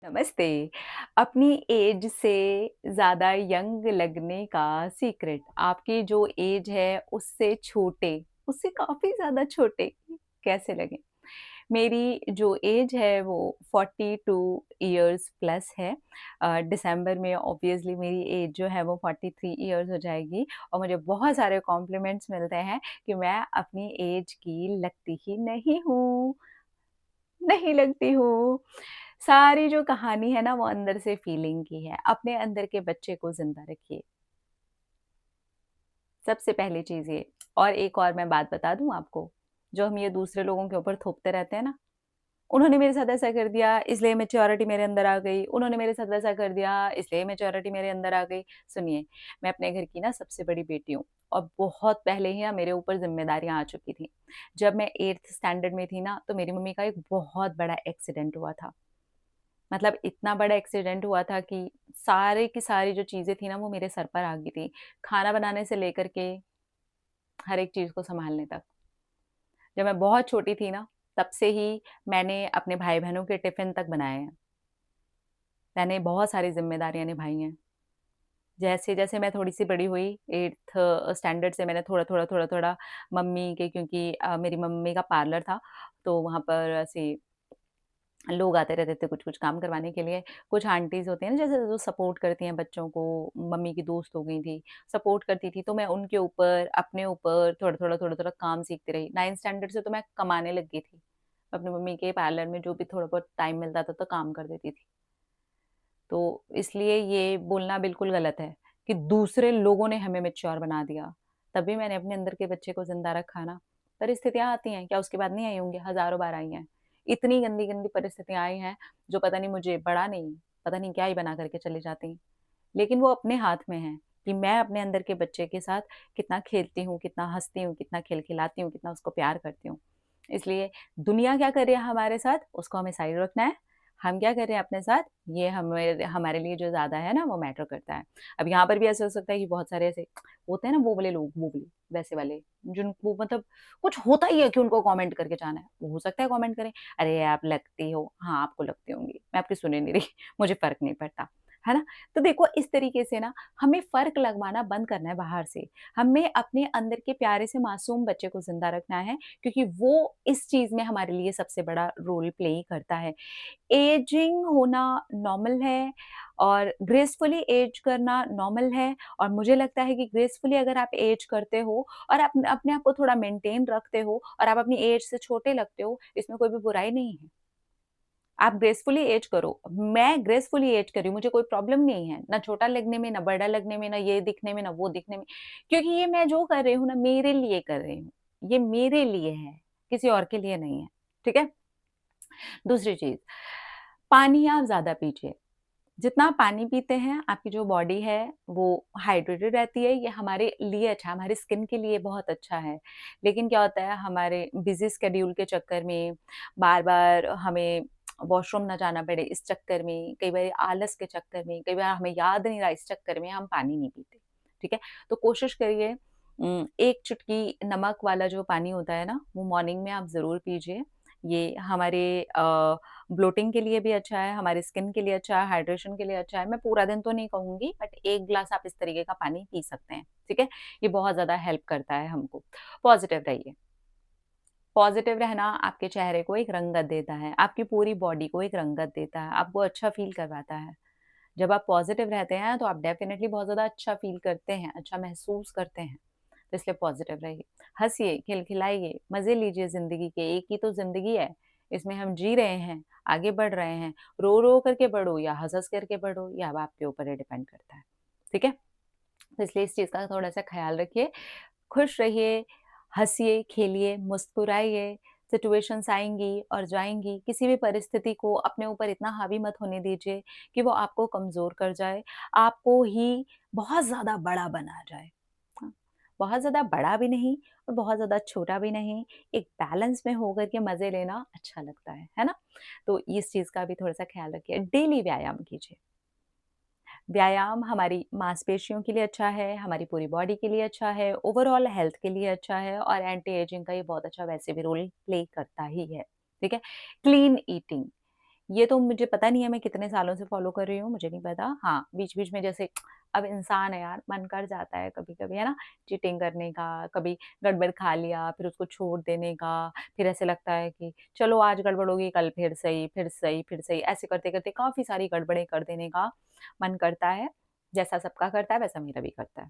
नमस्ते। अपनी एज से ज़्यादा यंग लगने का सीक्रेट, आपकी जो एज है उससे छोटे, उससे काफ़ी ज़्यादा छोटे कैसे लगें? मेरी जो एज है वो 42 इयर्स प्लस है। दिसंबर में ऑब्वियसली मेरी एज जो है वो 43 इयर्स हो जाएगी और मुझे बहुत सारे कॉम्प्लीमेंट्स मिलते हैं कि मैं अपनी एज की लगती ही नहीं हूँ। नहीं लगती हूँ। सारी जो कहानी है ना वो अंदर से फीलिंग की है। अपने अंदर के बच्चे को ज़िंदा रखिए, सबसे पहली चीज़ ये। और एक और मैं बात बता दूँ आपको, जो हम ये दूसरे लोगों के ऊपर थोपते रहते हैं ना, उन्होंने मेरे साथ ऐसा कर दिया इसलिए मैच्योरिटी मेरे अंदर आ गई, उन्होंने मेरे साथ वैसा कर दिया इसलिए मैच्योरिटी मेरे अंदर आ गई। सुनिए, मैं अपने घर की ना सबसे बड़ी बेटी हूँ और बहुत पहले ही ना मेरे ऊपर ज़िम्मेदारियाँ आ चुकी थी। जब मैं 8th स्टैंडर्ड में थी ना, तो मेरी मम्मी का एक बहुत बड़ा एक्सीडेंट हुआ था। मतलब इतना बड़ा एक्सीडेंट हुआ था कि सारे की सारी जो चीज़ें थी ना वो मेरे सर पर आ गई थी। खाना बनाने से लेकर के हर एक चीज़ को सँभालने तक। जब मैं बहुत छोटी थी ना, तब से ही मैंने अपने भाई-बहनों के टिफ़िन तक बनाए हैं। मैंने बहुत सारी ज़िम्मेदारियाँ निभाई हैं। जैसे-जैसे मैं थोड़ी-सी बड़ी हुई 8th स्टैंडर्ड से मैंने थोड़ा-थोड़ा, थोड़ा-थोड़ा मम्मी के क्योंकि मेरी मम्मी का पार्लर था, तो वहाँ पर ऐसे लोग आते रहते थे कुछ-कुछ काम करवाने के लिए। कुछ आंटीज़ होती हैं ना जैसे जो सपोर्ट करती हैं बच्चों को, मम्मी की दोस्त हो गई थी, सपोर्ट करती थी, तो मैं उनके ऊपर, अपने ऊपर थोड़ा-थोड़ा, थोड़ा-थोड़ा काम सीखती रही। 9th स्टैंडर्ड से तो मैं कमाने लग गई थी। अपनी मम्मी के पार्लर में जो भी थोड़ा बहुत टाइम मिलता था तो काम कर देती थी। तो इसलिए ये बोलना बिल्कुल गलत है कि दूसरे लोगों ने हमें मैच्योर बना दिया। तभी मैंने अपने अंदर के बच्चे को ज़िंदा रखा ना। परिस्थितियाँ आती हैं, क्या उसके बाद नहीं आई होंगी? हज़ारों बार आई हैं। इतनी गंदी-गंदी परिस्थितियाँ आई हैं, जो पता नहीं मुझे बड़ा नहीं, पता नहीं क्या ही बना कर के चली जाती। लेकिन वो अपने हाथ में है कि मैं अपने अंदर के बच्चे के साथ कितना खेलती हूँ, कितना हँसती हूँ, कितना खिलखिलाती हूँ, कितना उसको प्यार करती हूँ। इसलिए दुनिया क्या कर रही है हमारे साथ, उसको हमें साइड रखना है। हम क्या कर रहे हैं अपने साथ, ये हमें हमारे लिए जो ज़्यादा है ना, वो मैटर करता है। अब यहाँ पर भी ऐसा हो सकता है कि बहुत सारे ऐसे होते हैं ना वो वाले लोग, वो वाले, वैसे वाले, जिनको मतलब कुछ होता ही है कि उनको कमेंट करके जाना है। वो हो सकता है कमेंट करें, "अरे! आप लगती हो।" हाँ, आपको लगती होंगी, मैं आपकी सुन ही नहीं रही, मुझे फ़र्क नहीं पड़ता। है ना? तो देखो इस तरीके से ना हमें फ़र्क लगवाना बंद करना है बाहर से। हमें अपने अंदर के प्यारे से मासूम बच्चे को ज़िंदा रखना है क्योंकि वो इस चीज़ में हमारे लिए सबसे बड़ा रोल प्ले ही करता है। एजिंग होना नॉर्मल है और ग्रेसफुली एज करना नॉर्मल है और मुझे लगता है कि ग्रेसफुली अगर आप एज करते हो और अपने आप को थोड़ा मेंटेन रखते हो और आप अपनी एज से छोटे लगते हो, इसमें कोई भी बुराई नहीं है। आप ग्रेसफुली एज करो। मैं ग्रेसफुली एज कर रही हूँ, मुझे कोई प्रॉब्लम नहीं है, ना छोटा लगने में, ना बड़ा लगने में, ना ये दिखने में, ना वो दिखने में। क्योंकि ये मैं जो कर रही हूँ ना, मेरे लिए कर रही हूँ। ये मेरे लिए है, किसी और के लिए नहीं है। ठीक है? दूसरी चीज़, पानी आप ज़्यादा पीजिए। जितना आप पानी पीते हैं, आपकी जो बॉडी है, वो हाइड्रेटेड रहती है, ये हमारे लिए अच्छा है, हमारी स्किन के लिए बहुत अच्छा है। लेकिन क्या होता है, हमारे बिज़ी शेड्यूल के चक्कर में, बार-बार हमें वॉशरूम ना जाना पड़े, इस चक्कर में, कई बार आलस के चक्कर में, कई बार हमें याद नहीं रहा, इस चक्कर में हम पानी नहीं पीते, ठीक है? तो कोशिश करिए 1 चुटकी नमक वाला जो पानी होता है ना, वो मॉर्निंग में आप ज़रूर पीजिए। ये हमारे ब्लोटिंग के लिए भी अच्छा है, हमारी स्किन के लिए अच्छा है, हाइड्रेशन के लिए अच्छा है। मैं पूरा दिन तो नहीं कहूँगी बट 1 ग्लास आप इस तरीके का पानी पी सकते हैं, ठीक है? ये बहुत ज़्यादा हेल्प करता है हमको। पॉज़िटिव रहिए। पॉज़िटिव रहना आपके चेहरे को एक रंगत देता है, आपकी पूरी बॉडी को एक रंगत देता है, आपको अच्छा फ़ील करवाता है। जब आप पॉज़िटिव रहते हैं तो आप डेफ़िनिटली बहुत ज़्यादा अच्छा फ़ील करते हैं, अच्छा महसूस करते हैं। तो इसलिए पॉज़िटिव रहिए। हँसिए, खिलखिलाइए, मज़े लीजिए ज़िंदगी के, एक ही तो ज़िंदगी है, इसमें हम जी रहे हैं, आगे बढ़ रहे हैं। रो-रो करके बढ़ो या हँस-हँस करके बढ़ो, ये अब आपके ऊपर ही डिपेंड करता है। ठीक है? तो इसलिए इस चीज़ का थोड़ा-सा ख़्याल रखिए, खुश रहिए, हँसिए, खेलिए, मुस्कुराइए, सिचुएशंस आएँगी और जाएँगी, किसी भी परिस्थिति को अपने ऊपर इतना हावी मत होने दीजिए कि वो आपको कमज़ोर कर जाए, आपको ही बहुत ज़्यादा बड़ा बना जाए। हाँ, बहुत ज़्यादा बड़ा भी नहीं और बहुत ज़्यादा छोटा भी नहीं, एक बैलेंस में होकर के मज़े लेना अच्छा लगता है ना? तो इस चीज़ का भी थोड़ा-सा ख़्याल रखिए, डेली व्यायाम कीजिए। व्यायाम हमारी मांसपेशियों के लिए अच्छा है, हमारी पूरी बॉडी के लिए अच्छा है, ओवरऑल हेल्थ के लिए अच्छा है और एंटी एजिंग का ये बहुत अच्छा वैसे भी रोल प्ले करता ही है, ठीक है? क्लीन ईटिंग, ये तो मुझे पता नहीं है मैं कितने सालों से फ़ॉलो कर रही हूँ, मुझे नहीं पता। हाँ, बीच-बीच में जैसे अब इंसान है यार, मन कर जाता है कभी-कभी, है ना? चीटिंग करने का, कभी गड़बड़ खा लिया, फिर उसको छोड़ देने का, फिर ऐसे लगता है कि चलो आज गड़बड़ होगी, कल फिर सही, फिर सही, फिर सही, ऐसे करते-करते काफ़ी सारी गड़बड़ें कर देने का मन करता है। जैसा सबका करता है, वैसा मेरा भी करता है।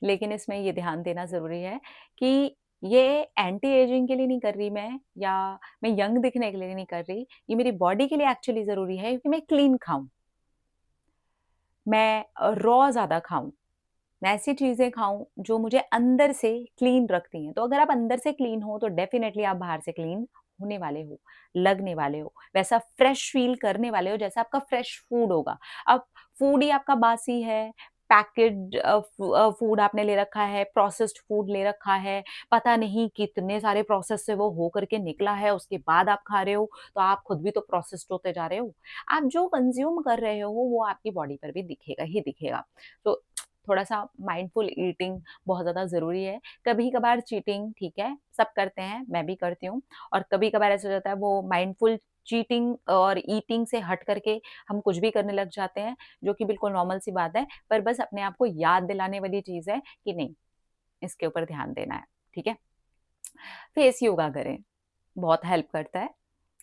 लेकिन इसमें ये ध्यान देना ज़रूरी है कि ये एंटी एजिंग के लिए नहीं कर रही मैं या मैं यंग दिखने के लिए नहीं कर रही, ये मेरी बॉडी के लिए एक्चुअली ज़रूरी है कि मैं क्लीन खाऊँ, मैं रॉ ज़्यादा खाऊँ, मैं ऐसी चीज़ें खाऊँ जो मुझे अंदर से क्लीन रखती हैं। तो अगर आप अंदर से क्लीन हो तो डेफ़िनेटली आप बाहर से क्लीन होने वाले हो, लगने वाले हो, वैसा फ्रेश फ़ील करने वाले हो जैसा आपका फ्रेश फूड होगा। अब फूड ही आपका बासी है, पैकेज्ड फूड आपने ले रखा है, प्रोसेस्ड फूड ले रखा है, पता नहीं कितने सारे प्रोसेस से वो हो करके निकला है, उसके बाद आप खा रहे हो, तो आप खुद भी तो प्रोसेस्ड होते जा रहे हो। आप जो कंज़्यूम कर रहे हो, वो आपकी बॉडी पर भी दिखेगा ही दिखेगा। तो थोड़ा-सा माइंडफुल ईटिंग बहुत ज़्यादा ज़रूरी है। कभी-कभार चीटिंग ठीक है, सब करते हैं, मैं भी करती हूँ और कभी-कभार ऐसा हो जाता है वो माइंडफुल चीटिंग और ईटिंग से हट करके हम कुछ भी करने लग जाते हैं, जो कि बिल्कुल नॉर्मल सी बात है, पर बस अपने आप को याद दिलाने वाली चीज़ है कि नहीं, इसके ऊपर ध्यान देना है, ठीक है? फेस योगा करें, बहुत हेल्प करता है।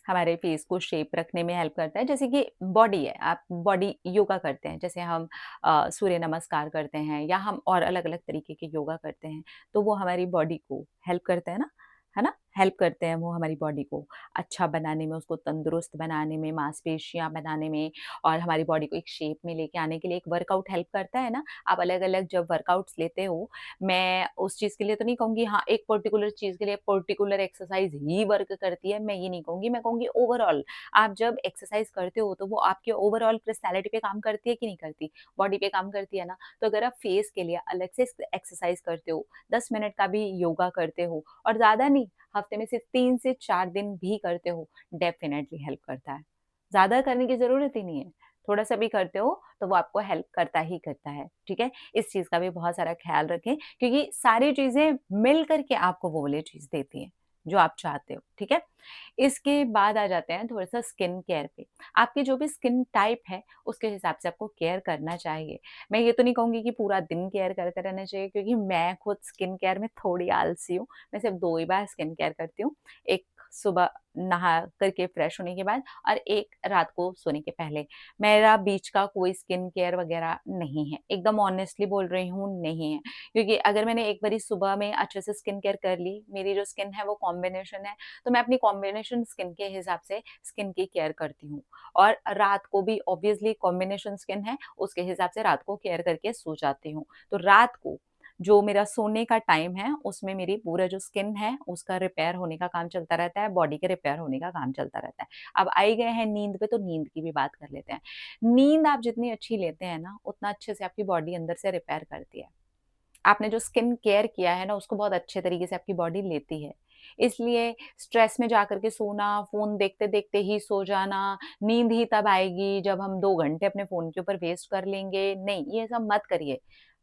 हमारे फेस को शेप रखने में हेल्प करता है। जैसे कि बॉडी है, आप बॉडी योगा करते हैं, जैसे हम सूर्य नमस्कार करते हैं या हम और अलग-अलग तरीके के योगा करते हैं, तो वो हमारी बॉडी को हेल्प करते हैं ना, है ना? हेल्प करते हैं वो हमारी बॉडी को अच्छा बनाने में, उसको तंदुरुस्त बनाने में, मांसपेशियाँ बनाने में और हमारी बॉडी को एक शेप में लेके आने के लिए एक वर्कआउट हेल्प करता है ना। आप अलग-अलग जब वर्कआउट्स लेते हो, मैं उस चीज़ के लिए तो नहीं कहूँगी हाँ, एक पर्टिकुलर चीज़ के लिए पर्टिकुलर एक्सरसाइज़ ही वर्क करती है, मैं ये नहीं कहूँगी, मैं कहूँगी ओवरऑल आप जब एक्सरसाइज़ करते हो, तो वो आपके ओवरऑल पर्सनैलिटी पे काम करती है कि नहीं करती? बॉडी पे काम करती है ना? तो अगर आप फेस के लिए अलग से एक्सरसाइज़ करते हो, 10 मिनट का भी योगा करते हो और ज़्यादा नहीं, हफ्ते में सिर्फ 3 से 4 दिन भी करते हो, डेफ़िनेटली हेल्प करता है। ज़्यादा करने की ज़रूरत ही नहीं है, थोड़ा-सा भी करते हो, तो वो आपको हेल्प करता ही करता है, ठीक है? इस चीज़ का भी बहुत सारा ख़्याल रखें क्योंकि सारी चीज़ें मिल कर के आपको वो वाली चीज़ देती हैं, जो आप चाहते हो, ठीक है? इसके बाद आ जाते हैं थोड़ा-सा स्किन केयर पे। आपकी जो भी स्किन टाइप है, उसके हिसाब से आपको केयर करना चाहिए। मैं ये तो नहीं कहूँगी कि पूरा दिन केयर करते रहना चाहिए क्योंकि मैं खुद स्किन केयर में थोड़ी आलसी हूँ। मैं सिर्फ़ 2 ही बार स्किन केयर करती हूँ। एक सुबह नहा कर के फ्रेश होने के बाद और एक रात को सोने के पहले। मेरा बीच का कोई स्किन केयर वग़ैरह नहीं है। एकदम ऑनेस्टली बोल रही हूँ, नहीं है। क्योंकि अगर मैंने एक बारी सुबह में अच्छे से स्किन केयर कर ली, मेरी जो स्किन है वो कॉम्बिनेशन है, तो मैं अपनी कॉम्बिनेशन स्किन के हिसाब से स्किन की केयर करती हूँ। और रात को भी ऑब्वियसली कॉम्बिनेशन स्किन है, उसके हिसाब से रात को केयर करके सो जाती हूँ। तो रात को जो मेरा सोने का टाइम है, उसमें मेरी पूरा जो स्किन है, उसका रिपेयर होने का काम चलता रहता है, बॉडी के रिपेयर होने का काम चलता रहता है। अब आ ही गए हैं नींद पे, तो नींद की भी बात कर लेते हैं। नींद आप जितनी अच्छी लेते हैं ना, उतना अच्छे से आपकी बॉडी अंदर से रिपेयर करती है। आपने जो स्किन केयर किया है ना, उसको बहुत अच्छे तरीके से आपकी बॉडी लेती है। इसलिए स्ट्रेस में जाकर के सोना, फ़ोन देखते-देखते ही सो जाना, नींद ही तब आएगी जब हम 2 घंटे अपने फ़ोन के ऊपर वेस्ट कर लेंगे, नहीं, ये सब मत करिए।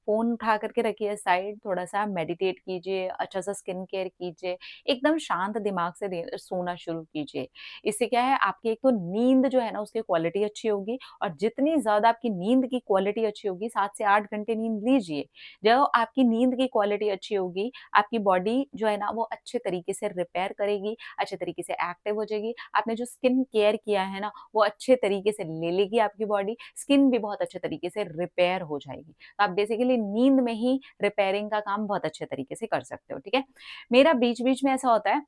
फ़ोन उठा कर के रखिए साइड, थोड़ा-सा मेडिटेट कीजिए, अच्छा-सा स्किन केयर कीजिए, एकदम शांत दिमाग से सोना शुरू कीजिए। इससे क्या है, आपकी एक तो नींद जो है ना, उसकी क्वालिटी अच्छी होगी और जितनी ज़्यादा आपकी नींद की क्वालिटी अच्छी होगी, 7 से 8 घंटे नींद लीजिए। जब आपकी नींद की क्वालिटी अच्छी होगी, आपकी बॉडी जो है ना वो अच्छे तरीके से रिपेयर करेगी, अच्छे तरीके से एक्टिव हो जाएगी। आपने जो स्किन केयर किया है ना, वो अच्छे तरीके से ले लेगी आपकी बॉडी, स्किन भी बहुत अच्छे तरीके से रिपेयर हो जाएगी। तो आप बेसिकली नींद में ही रिपेयरिंग का काम बहुत अच्छे तरीके से कर सकते हो, ठीक है? मेरा बीच-बीच में ऐसा होता है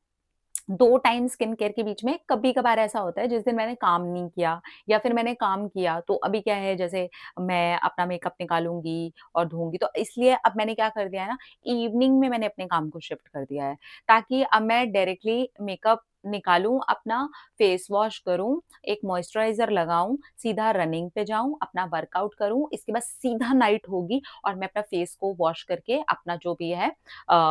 2 टाइम स्किन केयर के बीच में कभी-कभार ऐसा होता है जिस दिन मैंने काम नहीं किया या फिर मैंने काम किया तो अभी क्या है जैसे मैं अपना मेकअप निकालूँगी और धोऊँगी तो इसलिए अब मैंने क्या कर दिया है ना इवनिंग में मैंने अपने काम को शिफ्ट कर दिया है ताकि अब मैं डायरेक्टली मेकअप निकालूँ, अपना फेस वॉश करूँ, एक मॉइस्चराइज़र लगाऊँ, सीधा रनिंग पे जाऊँ, अपना वर्कआउट करूँ, इसके बाद सीधा नाइट होगी और मैं अपना फेस को वॉश करके अपना जो भी है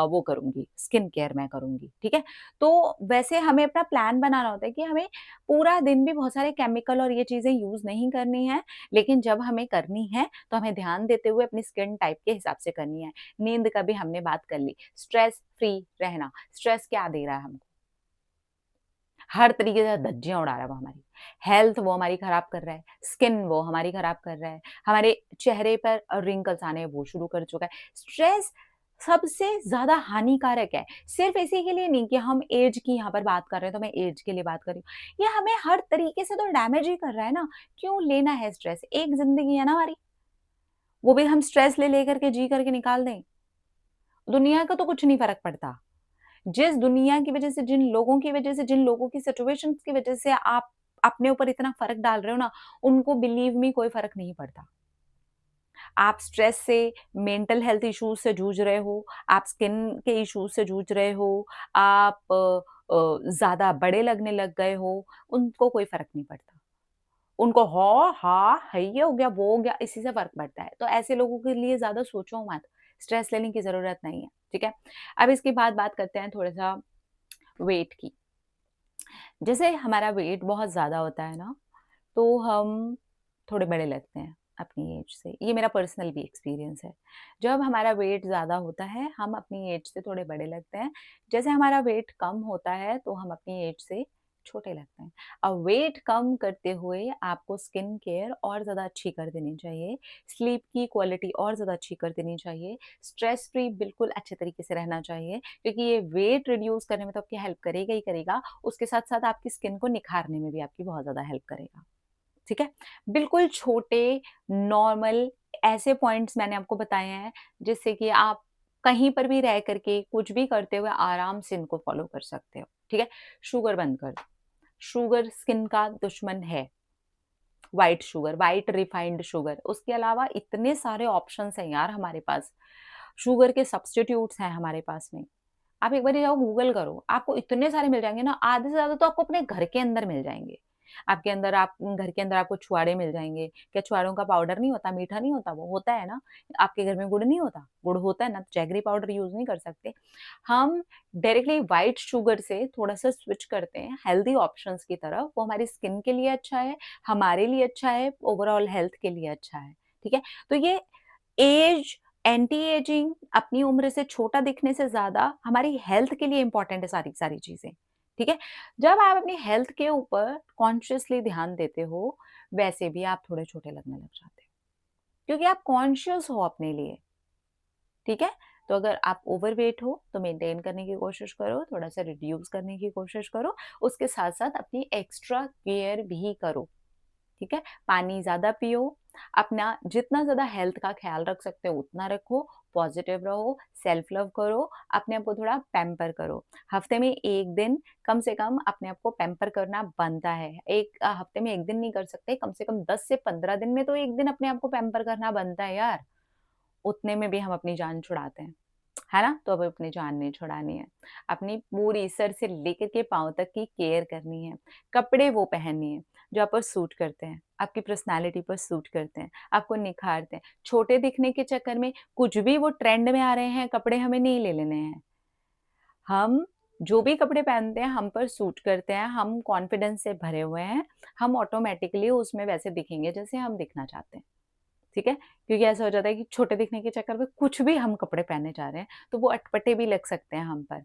वो करूँगी, स्किन केयर मैं करूँगी, ठीक है? तो वैसे हमें अपना प्लान बनाना होता है कि हमें पूरा दिन भी बहुत सारे केमिकल और ये चीज़ें यूज़ नहीं करनी है, लेकिन जब हमें करनी है, तो हमें ध्यान देते हुए अपनी स्किन टाइप के हिसाब से करनी है। नींद का भी हमने बात कर ली, स्ट्रेस फ्री रहना, स्ट्रेस क्या दे रहा है हमको? हर तरीके से धज्जियाँ उड़ा रहा है वो हमारी। हेल्थ वो हमारी खराब कर रहा है, स्किन वो हमारी खराब कर रहा है, हमारे चेहरे पर रिंकल्स आने वो शुरू कर चुका है। स्ट्रेस सबसे ज़्यादा हानिकारक है, सिर्फ़ इसी के लिए नहीं कि हम ऐज की यहाँ पर बात कर रहे हैं, तो मैं ऐज के लिए बात कर रही हूँ। ये हमें हर तरीके से तो डैमेज ही कर रहा है ना, क्यों लेना है स्ट्रेस? एक ज़िंदगी है ना हमारी, वो भी हम स्ट्रेस ले लेकर के जी करके निकाल दें। दुनिया का तो कुछ नहीं फ़र्क पड़ता। जिस दुनिया की वजह से, जिन लोगों की वजह से, जिन लोगों की सिचुएशंस की वजह से आप अपने ऊपर इतना फ़र्क डाल रहे हो ना, उनको बिलीव मी कोई फ़र्क नहीं पड़ता। आप स्ट्रेस से, मेंटल हेल्थ इश्यूज़ से जूझ रहे हो, आप स्किन के इश्यूज़ से जूझ रहे हो, आप ज़्यादा बड़े लगने लग गए हो, उनको कोई फ़र्क नहीं पड़ता। उनको हाँ, हाँ, है ये हो गया, वो हो गया, इसी से फ़र्क पड़ता है। तो ऐसे लोगों के लिए ज़्यादा सोचो मत, स्ट्रेस लेने की ज़रूरत नहीं है, ठीक है? अब इसके बाद बात करते हैं थोड़ा-सा वेट की। जैसे हमारा वेट बहुत ज़्यादा होता है ना, तो हम थोड़े बड़े लगते हैं अपनी एज से। ये मेरा पर्सनल भी एक्सपीरियंस है। जब हमारा वेट ज़्यादा होता है, हम अपनी एज से थोड़े बड़े लगते हैं। जैसे हमारा वेट कम होता है, तो हम अपनी एज से छोटे लगते हैं। अब वेट कम करते हुए आपको स्किन केयर और ज़्यादा अच्छी कर देनी चाहिए, स्लीप की क्वालिटी और ज़्यादा अच्छी कर देनी चाहिए, स्ट्रेस फ्री बिल्कुल अच्छे तरीके से रहना चाहिए, क्योंकि ये वेट रिड्यूस करने में तो आपकी हेल्प करेगा ही करेगा, उसके साथ-साथ आपकी स्किन को निखारने में भी आपकी बहुत ज़्यादा हेल्प करेगा। ठीक है? बिल्कुल छोटे, नॉर्मल ऐसे पॉइंट्स मैंने आपको बताए हैं, जिससे कि आप कहीं पर भी रह करके, कुछ भी करते हुए आराम से इनको फ़ॉलो कर सकते हो, ठीक है? शुगर बंद कर दो, शुगर स्किन का दुश्मन है, व्हाइट रिफाइंड शुगर, उसके अलावा इतने सारे ऑप्शंस हैं यार हमारे पास, शुगर के सब्स्टिट्यूट्स हैं हमारे पास में। आप एक बारी जाओ गूगल करो, आपको इतने सारे मिल जाएँगे ना, आधे से ज़्यादा तो आपको अपने घर के अंदर मिल जाएँगे। आपके अंदर आप घर के अंदर आपको छुआड़े मिल जाएँगे। क्या छुआड़ों का पाउडर नहीं होता, मीठा नहीं होता वो? होता है ना? आपके घर में गुड़ नहीं होता? गुड़ होता है ना, तो जैगरी पाउडर यूज़ नहीं कर सकते। हम डायरेक्टली व्हाइट शुगर से थोड़ा-सा स्विच करते हैं हेल्दी ऑप्शंस की तरफ, वो हमारी स्किन के लिए अच्छा है, हमारे लिए अच्छा है, ओवरऑल हेल्थ के लिए अच्छा है। ठीक है? तो ये एज एंटी एजिंग अपनी उम्र से छोटा दिखने से ज़्यादा हमारी हेल्थ के लिए इम्पोर्टेंट है सारी सारी चीज़ें, ठीक है? जब आप अपनी हेल्थ के ऊपर कॉन्शियसली ध्यान देते हो, वैसे भी आप थोड़े छोटे लगने लग जाते हो, क्योंकि आप कॉन्शियस हो अपने लिए, ठीक है? तो अगर आप ओवरवेट हो, तो मेंटेन करने की कोशिश करो, थोड़ा-सा रिड्यूस करने की कोशिश करो, उसके साथ-साथ अपनी एक्स्ट्रा केयर भी करो। ठीक है? पानी ज़्यादा पियो, अपना जितना ज़्यादा हेल्थ का ख़्याल रख सकते हो उतना रखो, पॉज़िटिव रहो, सेल्फ लव करो, अपने आप को थोड़ा पैम्पर करो। हफ़्ते में 1 दिन कम से कम अपने आप को पैम्पर करना बनता है। हफ़्ते में 1 दिन नहीं कर सकते, कम से कम 10 से 15 दिन में तो 1 दिन अपने आप को पैम्पर करना बनता है यार। उतने में भी हम अपनी जान छुड़ाते हैं। है ना? तो अब अपनी जान नहीं छुड़ानी है। अपनी पूरी सर से लेकर के पाँव तक की केयर करनी है। कपड़े वो पहनने हैं जो आप पर सूट करते हैं, आपकी पर्सनैलिटी पर सूट करते हैं, आपको निखारते हैं। छोटे दिखने के चक्कर में कुछ भी वो ट्रेंड में आ रहे हैं कपड़े हमें नहीं ले लेने हैं। हम जो भी कपड़े पहनते हैं हम पर सूट करते हैं, हम कॉन्फिडेंस से भरे हुए हैं, हम ऑटोमैटिकली उसमें वैसे दिखेंगे जैसे हम दिखना चाहते हैं। ठीक है? क्योंकि ऐसा हो जाता है कि छोटे दिखने के चक्कर में कुछ भी हम कपड़े पहनने जा रहे हैं, तो वो अटपटे भी लग सकते हैं हम पर।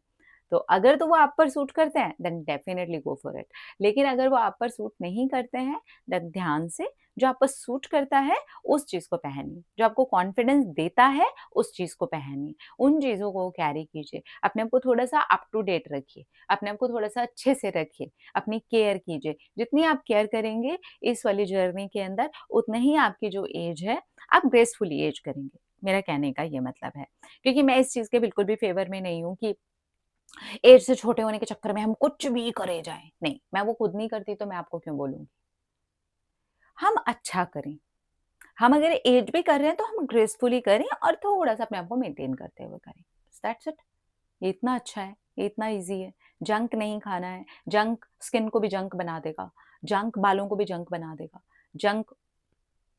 तो अगर तो वो आप पर सूट करते हैं, then definitely go for it. लेकिन अगर वो आप पर सूट नहीं करते हैं, देन ध्यान से जो आप पर सूट करता है, उस चीज़ को पहनिए। जो आपको कॉन्फिडेंस देता है, उस चीज़ को पहनिए। उन चीज़ों को कैरी कीजिए। अपने आप को थोड़ा-सा अप टू डेट रखिए। अपने आप को थोड़ा-सा अच्छे से रखिए। अपनी केयर कीजिए। जितनी आप केयर करेंगे इस वाली जर्नी के अंदर, उतना ही आपकी जो एज है आप ग्रेसफुली एज करेंगे। मेरा कहने का ये मतलब है। क्योंकि मैं इस चीज़ के बिल्कुल भी फ़ेवर में नहीं हूँ कि एज से छोटे होने के चक्कर में हम कुछ भी करे जाएँ। नहीं, मैं वो खुद नहीं करती तो मैं आपको क्यों बोलूँगी? हम अच्छा करें। हम अगर एज भी कर रहे हैं तो हम ग्रेसफुली करें और थोड़ा-सा अपने आप को मेंटेन करते हुए करें। That's it. ये इतना अच्छा है, ये इतना ईज़ी है। जंक नहीं खाना है। जंक स्किन को भी जंक बना देगा। जंक बालों को भी जंक बना देगा। जंक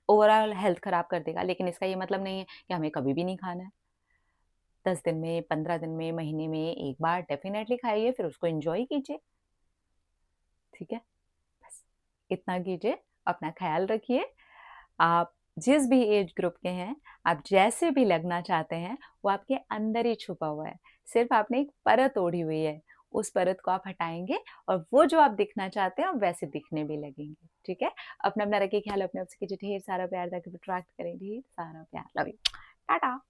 ओवरऑल हेल्थ खराब कर देगा। लेकिन इसका ये मतलब नहीं है कि हमें कभी भी नहीं खाना है। 10 दिन में, 15 दिन में, महीने में 1 बार डेफ़िनेटली खाइए, फिर उसको एन्जॉय कीजिए, ठीक है? बस इतना कीजिए, अपना ख़्याल रखिए। आप जिस भी एज ग्रुप के हैं, आप जैसे भी लगना चाहते हैं, वो आपके अंदर ही छुपा हुआ है। सिर्फ़ आपने एक परत ओढ़ी हुई है, उस परत को आप हटाएँगे और वो जो आप दिखना चाहते हैं, आप वैसे दिखने भी लगेंगे, ठीक है? अपना-अपना रखिए ख्याल, अपने आप से कीजिए ढेर सारा प्यार ताकि अट्रैक्ट करें ढेर सारा प्यार। Love you. टाटा।